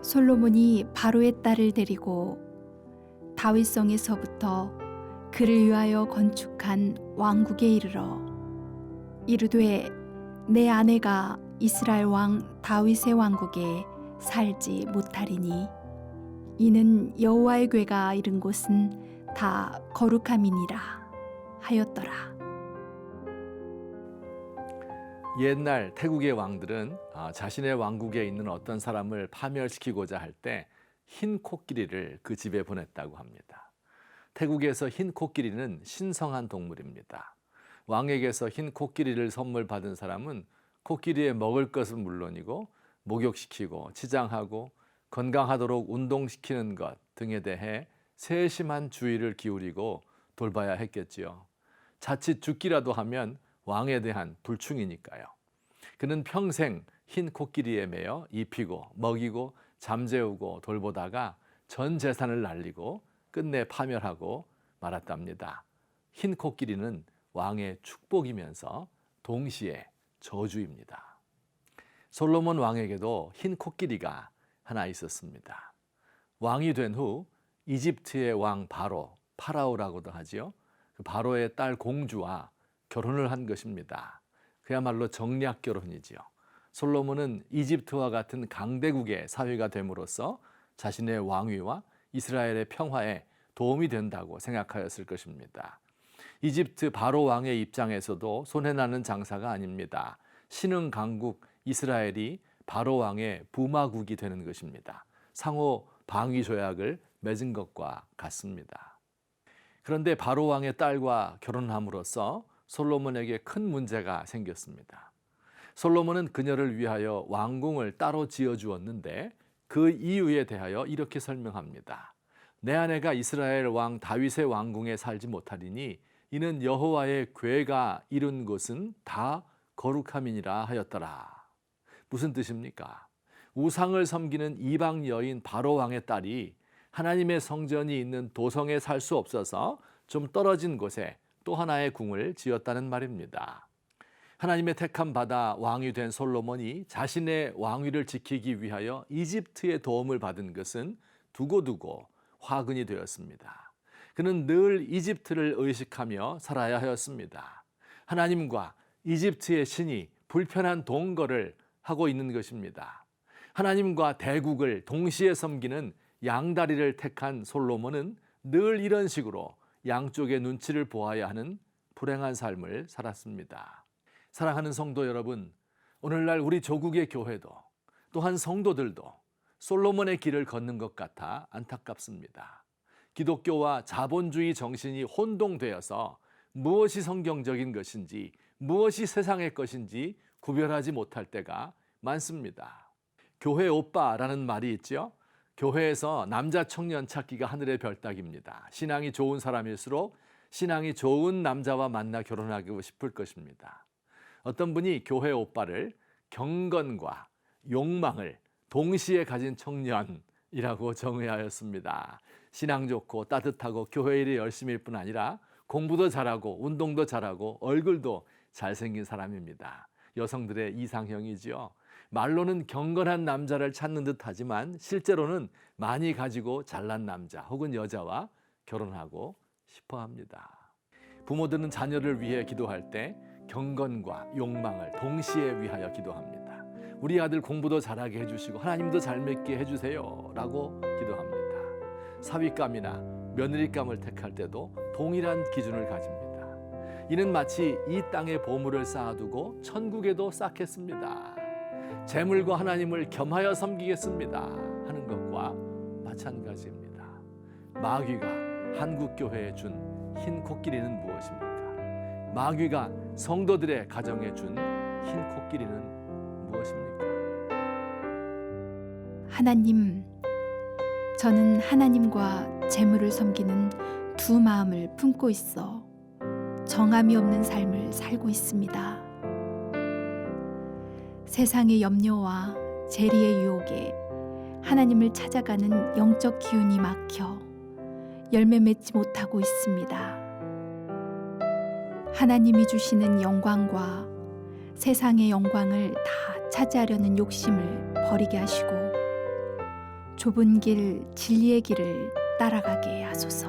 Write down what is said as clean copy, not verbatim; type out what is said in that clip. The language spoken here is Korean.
솔로몬이 바로의 딸을 데리고 다윗성에서부터 그를 위하여 건축한 왕국에 이르러 이르되 내 아내가 이스라엘 왕 다윗의 왕국에 살지 못하리니 이는 여호와의 궤가 이른 곳은 다 거룩함이니라 하였더라. 옛날 태국의 왕들은 자신의 왕국에 있는 어떤 사람을 파멸시키고자 할 때 흰 코끼리를 그 집에 보냈다고 합니다. 태국에서 흰 코끼리는 신성한 동물입니다. 왕에게서 흰 코끼리를 선물 받은 사람은 코끼리에 먹을 것은 물론이고 목욕시키고 치장하고 건강하도록 운동시키는 것 등에 대해 세심한 주의를 기울이고 돌봐야 했겠지요. 자칫 죽기라도 하면 왕에 대한 불충이니까요. 그는 평생 흰 코끼리에 매여 입히고 먹이고 잠재우고 돌보다가 전 재산을 날리고 끝내 파멸하고 말았답니다. 흰 코끼리는 왕의 축복이면서 동시에 저주입니다. 솔로몬 왕에게도 흰 코끼리가 하나 있었습니다. 왕이 된 후 이집트의 왕 파라오라고도 하지요. 그 바로의 딸 공주와 결혼을 한 것입니다. 그야말로 정략 결혼이지요. 솔로몬은 이집트와 같은 강대국의 사회가 됨으로써 자신의 왕위와 이스라엘의 평화에 도움이 된다고 생각하였을 것입니다. 이집트 바로 왕의 입장에서도 손해나는 장사가 아닙니다. 신흥 강국 이스라엘이 바로 왕의 부마국이 되는 것입니다. 상호 방위 조약을 맺은 것과 같습니다. 그런데 바로 왕의 딸과 결혼함으로써 솔로몬에게 큰 문제가 생겼습니다. 솔로몬은 그녀를 위하여 왕궁을 따로 지어주었는데 그 이유에 대하여 이렇게 설명합니다. 내 아내가 이스라엘 왕 다윗의 왕궁에 살지 못하리니 이는 여호와의 궤가 이룬 곳은 다 거룩함이니라 하였더라. 무슨 뜻입니까? 우상을 섬기는 이방 여인 바로 왕의 딸이 하나님의 성전이 있는 도성에 살 수 없어서 좀 떨어진 곳에 또 하나의 궁을 지었다는 말입니다. 하나님의 택함 받아 왕이 된 솔로몬이 자신의 왕위를 지키기 위하여 이집트의 도움을 받은 것은 두고두고 화근이 되었습니다. 그는 늘 이집트를 의식하며 살아야 하였습니다. 하나님과 이집트의 신이 불편한 동거를 하고 있는 것입니다. 하나님과 대국을 동시에 섬기는 양다리를 택한 솔로몬은 늘 이런 식으로 양쪽의 눈치를 보아야 하는 불행한 삶을 살았습니다. 사랑하는 성도 여러분, 오늘날 우리 조국의 교회도 또한 성도들도 솔로몬의 길을 걷는 것 같아 안타깝습니다. 기독교와 자본주의 정신이 혼동되어서 무엇이 성경적인 것인지 무엇이 세상의 것인지 구별하지 못할 때가 많습니다. 교회 오빠라는 말이 있죠. 교회에서 남자 청년 찾기가 하늘의 별따기입니다. 신앙이 좋은 사람일수록 신앙이 좋은 남자와 만나 결혼하고 싶을 것입니다. 어떤 분이 교회 오빠를 경건과 욕망을 동시에 가진 청년이라고 정의하였습니다. 신앙 좋고 따뜻하고 교회 일이 열심일 뿐 아니라 공부도 잘하고 운동도 잘하고 얼굴도 잘생긴 사람입니다. 여성들의 이상형이지요. 말로는 경건한 남자를 찾는 듯 하지만 실제로는 많이 가지고 잘난 남자 혹은 여자와 결혼하고 싶어 합니다. 부모들은 자녀를 위해 기도할 때 경건과 욕망을 동시에 위하여 기도합니다. 우리 아들 공부도 잘하게 해주시고 하나님도 잘 맺게 해주세요 라고 기도합니다. 사위감이나 며느리감을 택할 때도 동일한 기준을 가집니다. 이는 마치 이 땅에 보물을 쌓아두고 천국에도 쌓겠습니다. 재물과 하나님을 겸하여 섬기겠습니다 하는 것과 마찬가지입니다. 마귀가 한국교회에 준 흰 코끼리는 무엇입니까? 마귀가 성도들의 가정에 준 흰 코끼리는 무엇입니까? 하나님, 저는 하나님과 재물을 섬기는 두 마음을 품고 있어 정함이 없는 삶을 살고 있습니다. 세상의 염려와 재리의 유혹에 하나님을 찾아가는 영적 기운이 막혀 열매 맺지 못하고 있습니다. 하나님이 주시는 영광과 세상의 영광을 다 차지하려는 욕심을 버리게 하시고 좁은 길 진리의 길을 따라가게 하소서.